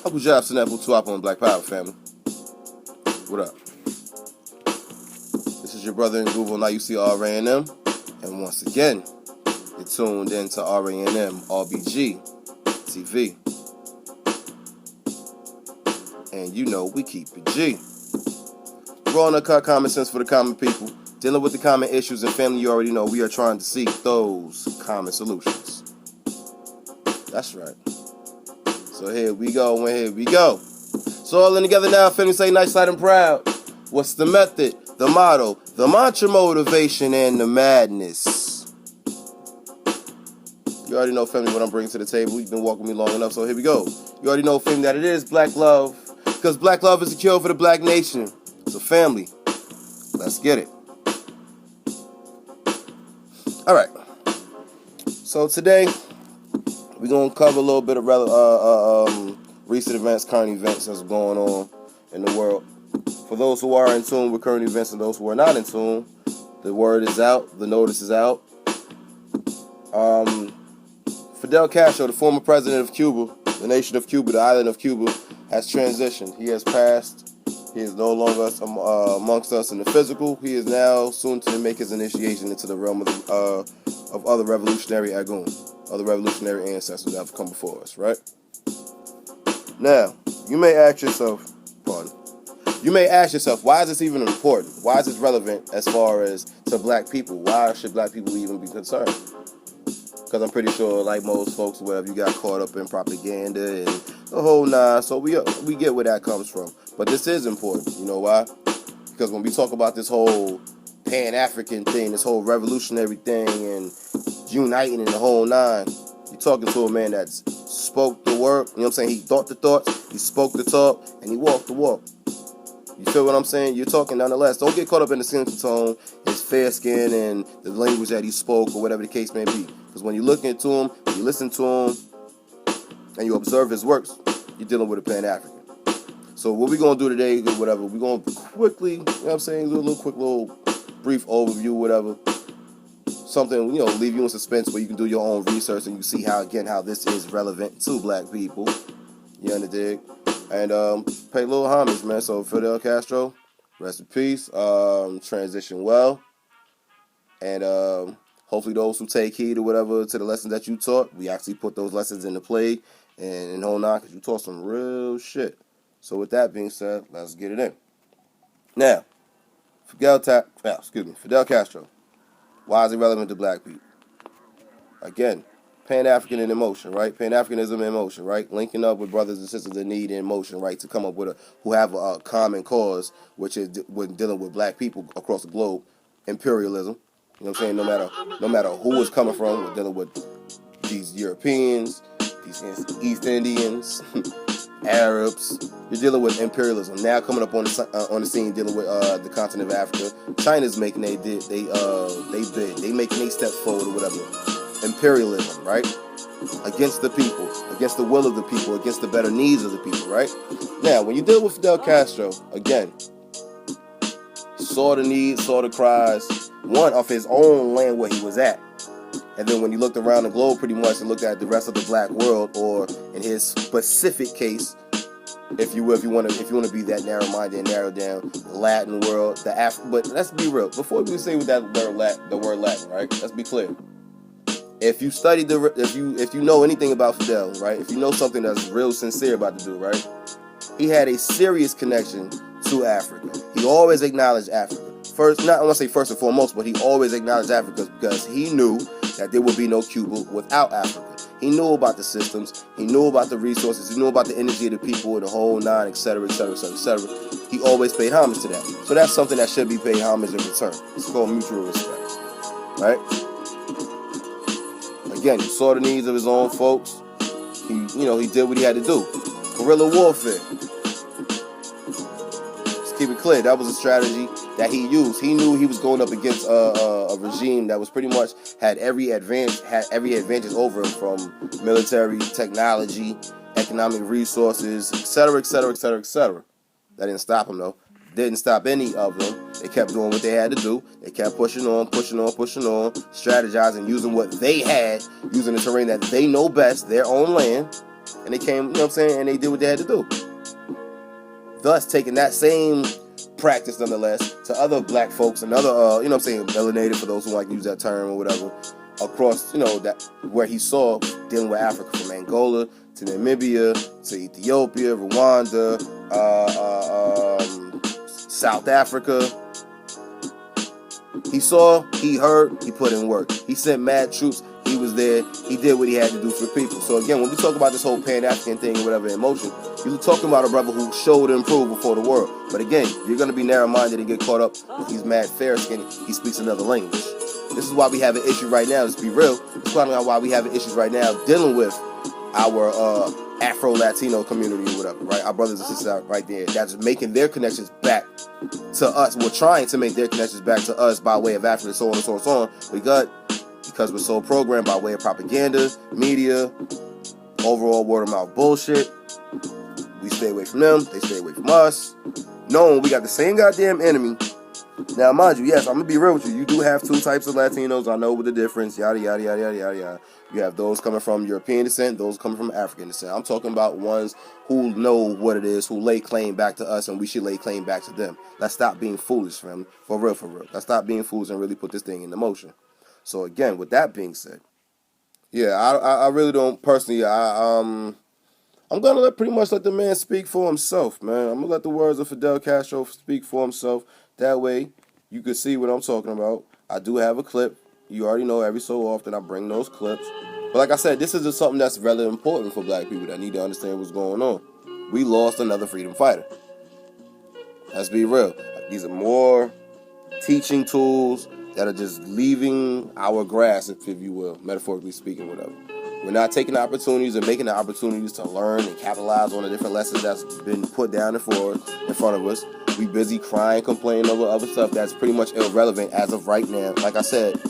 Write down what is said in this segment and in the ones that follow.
Uncle Jobs and Apple 2 up on Black Power, family. What up? This is your brother in Google. Now you see RANM. And once again, you're tuned into RANM, RBG TV. And you know we keep it G. Raw and uncut common sense for the common people. Dealing with the common issues and family, you already know we are trying to seek those common solutions. That's right. So here we go, and here we go. So all in together now, family, say nice, light, and proud. What's the method, the motto, the mantra, motivation, and the madness? You already know, family, what I'm bringing to the table. You've been walking me long enough, so here we go. You already know, family, that it is black love, because black love is the cure for the black nation. So family, let's get it. All right. So today, we're going to cover a little bit of recent events, current events that's going on in the world. For those who are in tune with current events and those who are not in tune, the word is out, the notice is out. Fidel Castro, the former president of Cuba, the nation of Cuba, the island of Cuba, has transitioned. He has passed. He is no longer amongst us in the physical. He is now soon to make his initiation into the realm of other revolutionary agoons, other revolutionary ancestors that have come before us, right? Now, you may ask yourself, why is this even important? Why is this relevant as far as to black people? Why should black people even be concerned? Because I'm pretty sure, like most folks, whatever, you got caught up in propaganda and the whole nine, so we get where that comes from. But this is important. You know why? Because when we talk about this whole Pan-African thing, this whole revolutionary thing, and uniting in the whole nine, you're talking to a man that spoke the word. You know what I'm saying? He thought the thoughts, he spoke the talk, and he walked the walk. You feel what I'm saying? You're talking nonetheless. Don't get caught up in the skin tone, his fair skin, and the language that he spoke, or whatever the case may be. Because when you look into him, you listen to him, and you observe his works, you're dealing with a Pan-African. So what we're going to do today, whatever, we're going to quickly, you know what I'm saying, do a little brief overview, whatever. Something, leave you in suspense where you can do your own research and you see how this is relevant to black people. You understand? And pay a little homage, man. So Fidel Castro, rest in peace. Transition well. And hopefully those who take heed or whatever to the lessons that you taught, we actually put those lessons into play and hold on, because you taught some real shit. So with that being said, let's get it in. Now, Fidel Castro. Why is it relevant to black people? Again, Pan-African in motion, right? Pan-Africanism in motion, right? Linking up with brothers and sisters in need in motion, right? To come up with who have a common cause, which is when dealing with black people across the globe. Imperialism. You know what I'm saying? No matter who is coming from, we're dealing with these Europeans, these East Indians, Arabs. You're dealing with imperialism. Now coming up on the scene, dealing with the continent of Africa. China's making they making they steps forward or whatever. Imperialism, right? Against the people, against the will of the people, against the better needs of the people, right? Now, when you deal with Fidel Castro, again, saw the needs, saw the cries, one off his own land where he was at. And then when you looked around the globe pretty much and looked at the rest of the black world, or in his specific case, if you want to be that narrow-minded and narrow down, the Latin world, but let's be real. Before we say with that the word Latin, right? Let's be clear. If you study if you know anything about Fidel, right? If you know something that's real sincere about the dude, right? He had a serious connection to Africa. He always acknowledged Africa. First, not I want to say first and foremost, but he always acknowledged Africa because he knew that there would be no Cuba without Africa. He knew about the systems. He knew about the resources. He knew about the energy of the people, the whole nine, etc., etc., etc., etc. He always paid homage to that. So that's something that should be paid homage in return. It's called mutual respect, right? Again, he saw the needs of his own folks. He did what he had to do. Guerrilla warfare. Let's keep it clear. That was a strategy that he used. He knew he was going up against a regime that was pretty much had every advantage over him, from military, technology, economic resources, etc., etc., etc., etc. That didn't stop him though. Didn't stop any of them. They kept doing what they had to do. They kept pushing on, strategizing, using what they had, using the terrain that they know best, their own land, And they came, you know what I'm saying, and they did what they had to do. Thus, taking that same practice, nonetheless, to other black folks and other, you know what I'm saying, melanated, for those who like to use that term or whatever, across, you know, that where he saw dealing with Africa, from Angola to Namibia to Ethiopia, Rwanda, South Africa. He saw, he heard, he put in work. He sent mad troops. He was there. He did what he had to do for the people. So again, when we talk about this whole Pan-African thing or whatever in motion, you're talking about a brother who showed and proved before the world. But again, you're going to be narrow-minded and get caught up when he's mad fair-skinned. He speaks another language. This is why we have an issue right now. Let's be real. It's why we have issues right now dealing with our Afro-Latino community or whatever, right? Our brothers and sisters out right there that's making their connections back to us. We're trying to make their connections back to us by way of Africa, so on and so on and so on. Because we're so programmed by way of propaganda, media, overall word-of-mouth bullshit. We stay away from them. They stay away from us. Knowing we got the same goddamn enemy. Now, mind you, yes, I'm going to be real with you. You do have two types of Latinos. I know what the difference, yada, yada, yada, yada, yada, yada. You have those coming from European descent, those coming from African descent. I'm talking about ones who know what it is, who lay claim back to us, and we should lay claim back to them. Let's stop being foolish, fam. For real, for real. Let's stop being fools and really put this thing into motion. So, again, with that being said, yeah, I really don't, personally, I'm going to pretty much let the man speak for himself, man. I'm going to let the words of Fidel Castro speak for himself. That way, you can see what I'm talking about. I do have a clip. You already know every so often I bring those clips. But like I said, this is just something that's really important for black people that need to understand what's going on. We lost another freedom fighter. Let's be real. These are more teaching tools that are just leaving our grasp, if you will, metaphorically speaking, whatever. We're not taking the opportunities and making the opportunities to learn and capitalize on the different lessons that's been put down and forward in front of us. We busy crying, complaining over other stuff that's pretty much irrelevant as of right now. Like I said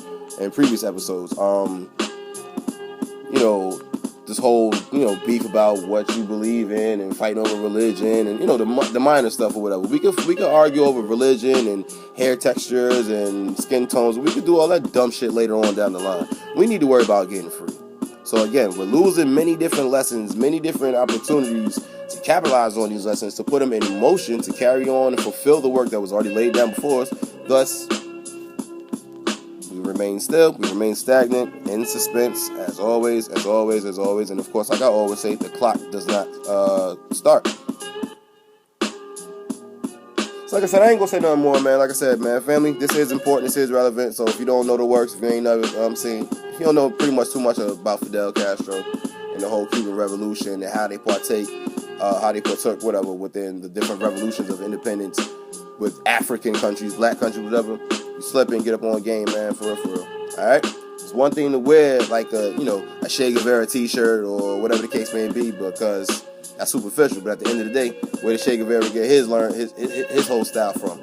in previous episodes, you know, this whole, you know, beef about what you believe in and fighting over religion and, you know, the minor stuff or whatever. We could argue over religion and hair textures and skin tones. We could do all that dumb shit later on down the line. We need to worry about getting free. So again, we're losing many different lessons, many different opportunities to capitalize on these lessons, to put them in motion, to carry on and fulfill the work that was already laid down before us. Thus, we remain still, we remain stagnant, in suspense, as always, as always, as always. And of course, like I always say, the clock does not start. So like I said, I ain't gonna say nothing more, man. Like I said, man, family, this is important, this is relevant. So if you don't know the works, if you ain't know, if you don't know pretty much too much about Fidel Castro and the whole Cuban Revolution and how they partook, whatever, within the different revolutions of independence with African countries, black countries, whatever, you slip and get up on game, man, for real, for real. All right? It's one thing to wear like a Che Guevara t-shirt or whatever the case may be, because that's superficial. But at the end of the day, where did Che Guevara get his whole style from?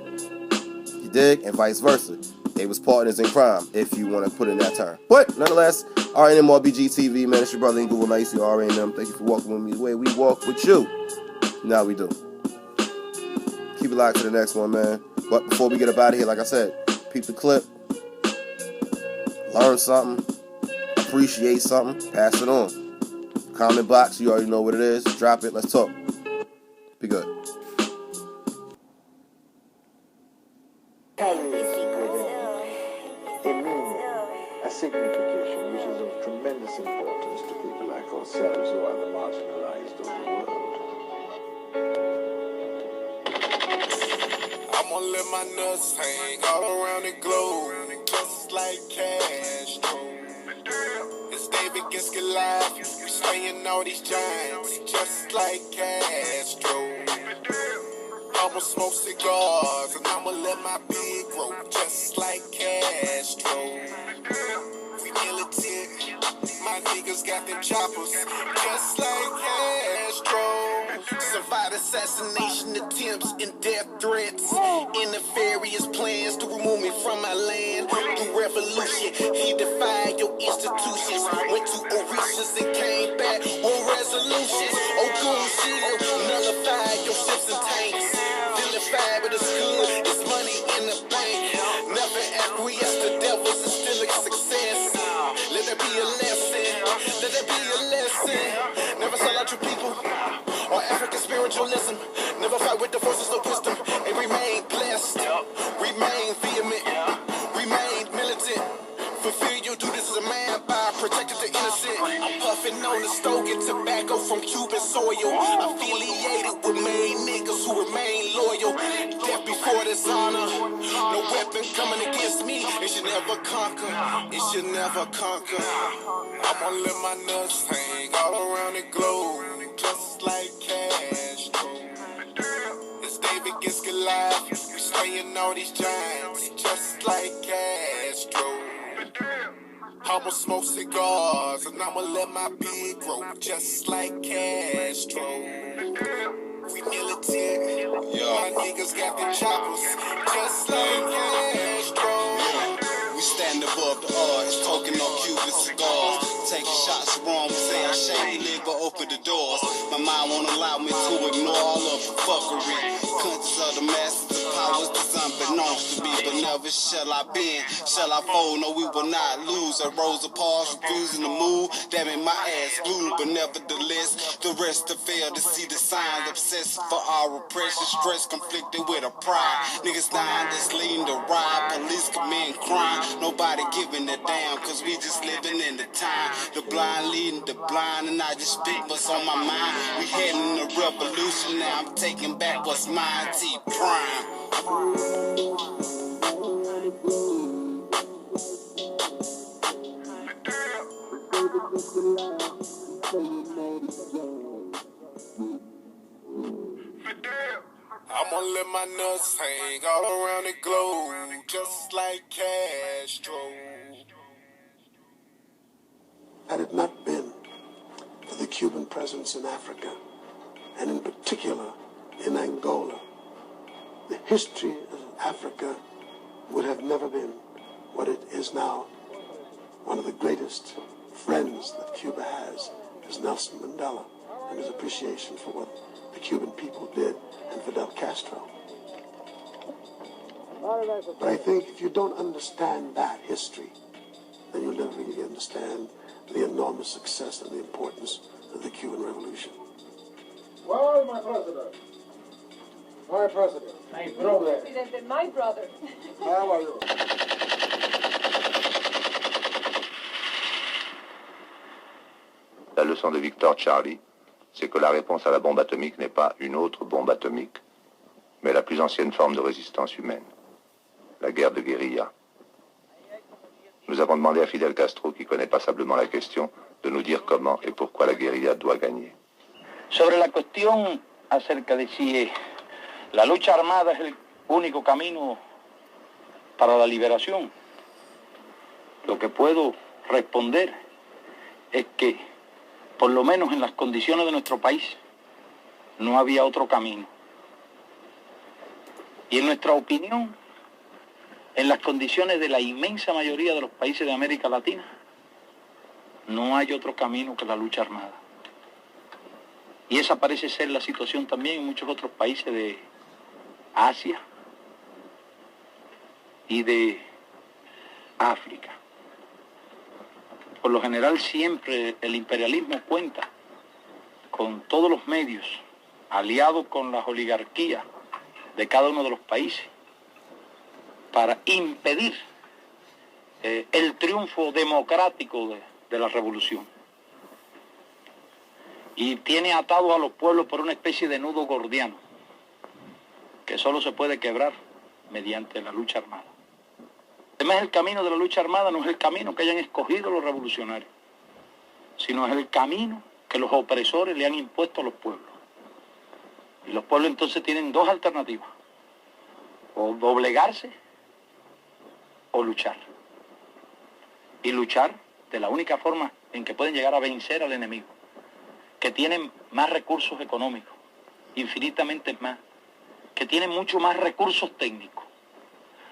You dig? And vice versa. They was partners in crime, if you want to put in that term. But nonetheless, RNMRBG TV, man, it's your brother in Google Nice, you RNM. Thank you for walking with me the way we walk with you. Now we do. Keep it locked to the next one, man. But before we get up out of here, like I said, peep the clip, learn something, appreciate something, pass it on. Comment box, you already know what it is. Drop it, let's talk. Be good. A signification which is of tremendous importance to people like ourselves who are the marginalized of the world. I'm gonna let my nuts hang all around the globe, just like Castro. It's David against Goliath, we slaying all these giants, just like Castro. I'ma smoke cigars and I'ma let my beard grow, just like Castro. We militant, my niggas got them choppers, just like Castro. Survived assassination attempts and death threats, in nefarious plans to remove me from my land. Through revolution, he defied your institutions, went to Orishas and came back with resolutions. Oh, cool shit, nullified your ships and tanks. Vilified, but it's good, it's money in the bank. Never acquiesce to devils, it's still a success. Let there be a lesson, let there be a lesson. Never saw natural people or African spiritualism. Never fight with the forces of wisdom and remain blessed, remain vehement, remain militant. Fulfill your duties as a man by protecting the innocent. I'm puffing on the stogie tobacco from Cuban soil. Affiliated with main niggas who remain loyal. Death before dishonor. No weapon coming against me. It should never conquer. It should never conquer. I'ma let my nuts hang all around the globe, just like Castro. It's David against Goliath. We slaying all these giants, just like Castro. I'ma smoke cigars and I'ma let my beard grow, just like Castro. We militant, my niggas got the choppers, just like Castro. We stand above the odds, smoking on Cuban cigars, taking shots of rum, say I shame the nigga, open the doors. My mind won't allow me to ignore all of the fuckery. Conscious of the masses of powers that's unbeknownst to me, but never shall I bend, shall I fold, no we will not lose. I rose apart, refusing to move, damn it my ass glued, but nevertheless, the rest to fail to see the signs, obsessed for our oppression, stress conflicted with a pride. Niggas dying, that's leading to ride, police commit crime, nobody giving a damn, cause we just living in the time. The blind leading the blind, and I just speak what's on my mind. We heading a revolution, now I'm taking back what's mine, T-Prime. I'ma let my nuts hang all around the globe, just like Castro. Had it not been for the Cuban presence in Africa, and in particular in Angola, the history of Africa would have never been what it is now. One of the greatest friends that Cuba has is Nelson Mandela and his appreciation for what the Cuban people did and Fidel Castro. But I think if you don't understand that history, then you'll never really understand the enormous success and the importance of the Cuban Revolution. Well, my president. My president. My brother. President, my brother. How are you? La leçon de Victor Charlie, c'est que la réponse à la bombe atomique n'est pas une autre bombe atomique, mais la plus ancienne forme de résistance humaine, la guerre de guérilla. Nous avons demandé à Fidel Castro, qui connaît passablement la question, de nous dire comment et pourquoi la guérilla doit gagner. Sobre la cuestión acerca de si la lucha armada es el único camino para la liberación, lo que puedo responder es que, por lo menos en las condiciones de nuestro país, no había otro camino. Y en nuestra opinión, en las condiciones de la inmensa mayoría de los países de América Latina, no hay otro camino que la lucha armada. Y esa parece ser la situación también en muchos otros países de Asia y de África. Por lo general siempre el imperialismo cuenta con todos los medios, aliados con las oligarquías de cada uno de los países, para impedir el triunfo democrático de la revolución. Y tiene atados a los pueblos por una especie de nudo gordiano, que solo se puede quebrar mediante la lucha armada. Además, el camino de la lucha armada no es el camino que hayan escogido los revolucionarios, sino es el camino que los opresores le han impuesto a los pueblos. Y los pueblos entonces tienen dos alternativas: o doblegarse o luchar. Y luchar de la única forma en que pueden llegar a vencer al enemigo, que tienen más recursos económicos, infinitamente más, que tienen mucho más recursos técnicos.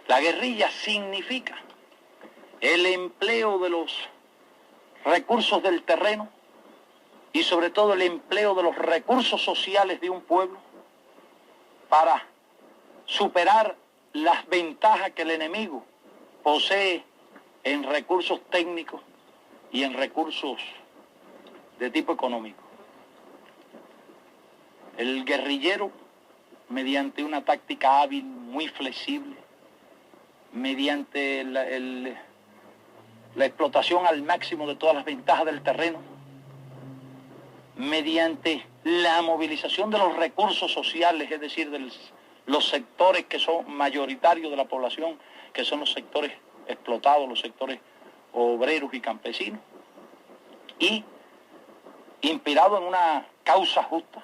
La guerrilla significa el empleo de los recursos del terreno y sobre todo el empleo de los recursos sociales de un pueblo para superar las ventajas que el enemigo posee en recursos técnicos y en recursos de tipo económico. El guerrillero, mediante una táctica hábil, muy flexible, mediante la explotación al máximo de todas las ventajas del terreno, mediante la movilización de los recursos sociales, es decir, de los sectores que son mayoritarios de la población, que son los sectores explotados, los sectores obreros y campesinos, y inspirado en una causa justa,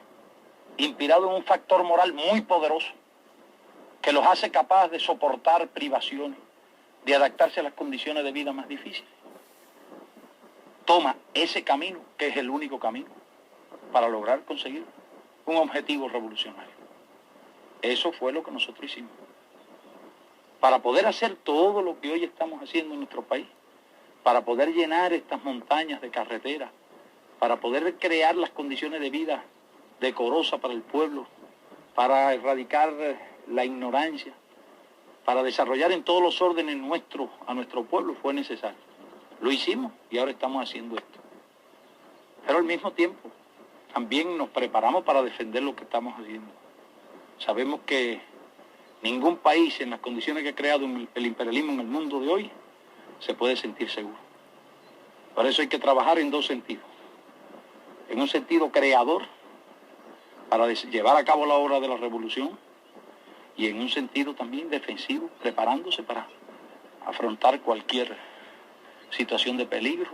inspirado en un factor moral muy poderoso, que los hace capaces de soportar privaciones, de adaptarse a las condiciones de vida más difíciles. Toma ese camino, que es el único camino, para lograr conseguir un objetivo revolucionario. Eso fue lo que nosotros hicimos. Para poder hacer todo lo que hoy estamos haciendo en nuestro país, para poder llenar estas montañas de carreteras, para poder crear las condiciones de vida decorosas para el pueblo, para erradicar la ignorancia, para desarrollar en todos los órdenes a nuestro pueblo, fue necesario. Lo hicimos y ahora estamos haciendo esto. Pero al mismo tiempo, también nos preparamos para defender lo que estamos haciendo. Sabemos que ningún país en las condiciones que ha creado el imperialismo en el mundo de hoy se puede sentir seguro. Por eso hay que trabajar en dos sentidos. En un sentido creador, para llevar a cabo la obra de la revolución, y en un sentido también defensivo, preparándose para afrontar cualquier situación de peligro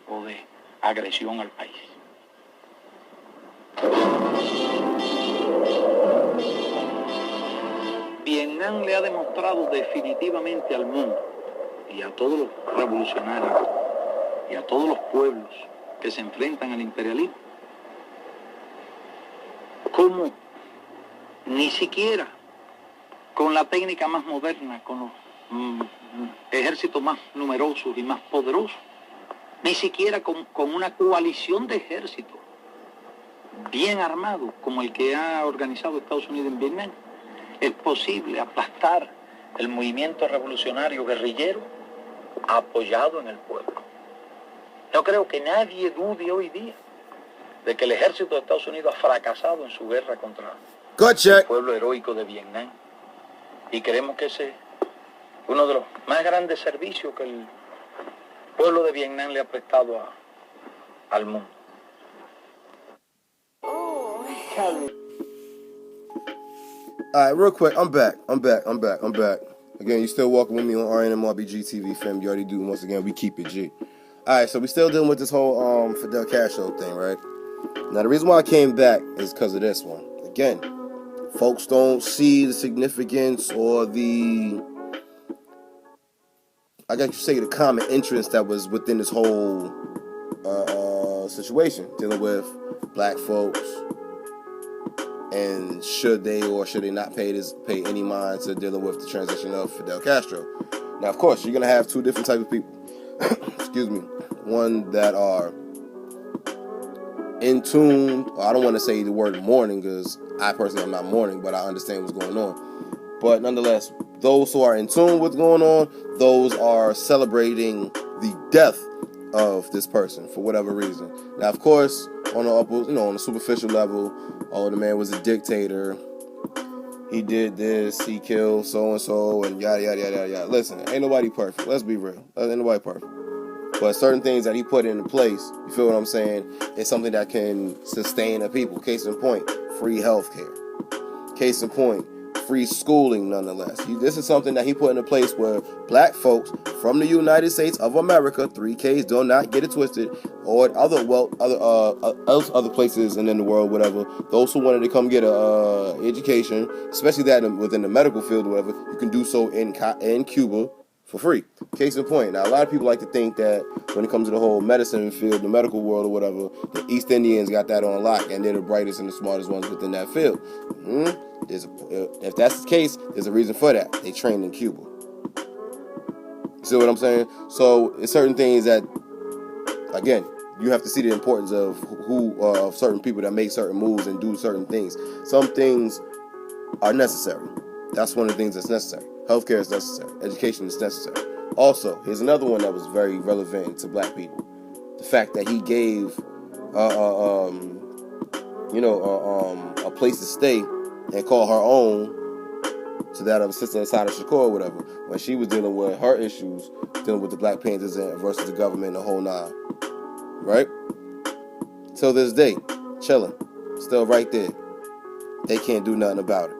o de agresión al país. Vietnam le ha demostrado definitivamente al mundo y a todos los revolucionarios y a todos los pueblos que se enfrentan al imperialismo cómo ni siquiera con la técnica más moderna, con los ejércitos más numerosos y más poderosos, ni siquiera con una coalición de ejércitos bien armados como el que ha organizado Estados Unidos en Vietnam, es posible aplastar el movimiento revolucionario guerrillero apoyado en el pueblo. No creo que nadie dude hoy día de que el ejército de Estados Unidos ha fracasado en su guerra contra el pueblo heroico de Vietnam. Y creemos que ese es uno de los más grandes servicios que el pueblo de Vietnam le ha prestado al mundo. All right, real quick, I'm back. Again, you still walking with me on RNMRBG TV, fam. You already do. Once again, we keep it G. All right, so we still dealing with this whole Fidel Castro thing, right? Now, the reason why I came back is because of this one. Again, folks don't see the significance or the, I guess you say, the common interest that was within this whole situation, dealing with black folks, and should they or should they not pay any mind to dealing with the transition of Fidel Castro. Now, of course, you're going to have two different types of people. Excuse me. One that are in tune, or I don't want to say the word mourning, because I personally am not mourning, but I understand what's going on. But nonetheless, those who are in tune with what's going on, those are celebrating the death of this person for whatever reason. Now, of course, on a superficial level, oh, the man was a dictator. He did this, he killed so-and-so, and yada, yada, yada, yada. Listen, ain't nobody perfect. Let's be real. Ain't nobody perfect. But certain things that he put into place, you feel what I'm saying, is something that can sustain a people. Case in point, free healthcare. Case in point, free schooling nonetheless. This is something that he put into place where black folks from the United States of America, 3Ks, do not get it twisted, or other places and in the world, whatever, those who wanted to come get a education, especially that within the medical field or whatever, you can do so in Cuba for free. Case in point. Now, a lot of people like to think that when it comes to the whole medicine field, the medical world or whatever, the East Indians got that on lock and they're the brightest and the smartest ones within that field. If that's the case, there's a reason for that. They trained in Cuba. See what I'm saying? So it's certain things that, again, you have to see the importance of of certain people that make certain moves and do certain things. Some things are necessary. That's one of the things that's necessary. Healthcare is necessary. Education is necessary. Also, here's another one that was very relevant to black people. The fact that he gave a place to stay and call her own to that of a sister Asada Shakur or whatever, when she was dealing with her issues, dealing with the Black Panthers versus the government and the whole nine. Right? Till this day, chilling. Still right there. They can't do nothing about it.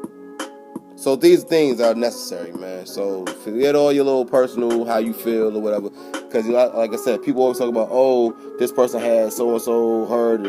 So these things are necessary, man. So forget all your little personal, how you feel or whatever. Because, like I said, people always talk about, oh, this person had so-and-so hurt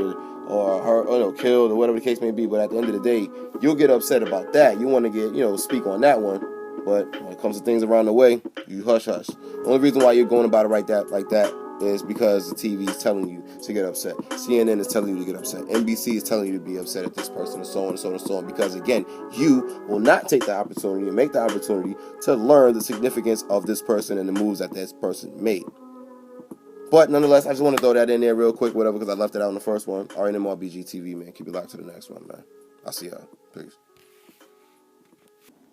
or hurt, killed or whatever the case may be. But at the end of the day, you'll get upset about that. You want to get, speak on that one. But when it comes to things around the way, you hush. The only reason why you're going about it like that is because the TV is telling you to get upset. CNN is telling you to get upset. NBC is telling you to be upset at this person, and so on and so on and so on. Because again, you will not take the opportunity and make the opportunity to learn the significance of this person and the moves that this person made. But nonetheless, I just want to throw that in there real quick, whatever, because I left it out in the first one. RNMRBG TV, man. Keep it locked to the next one, man. I'll see y'all. Peace.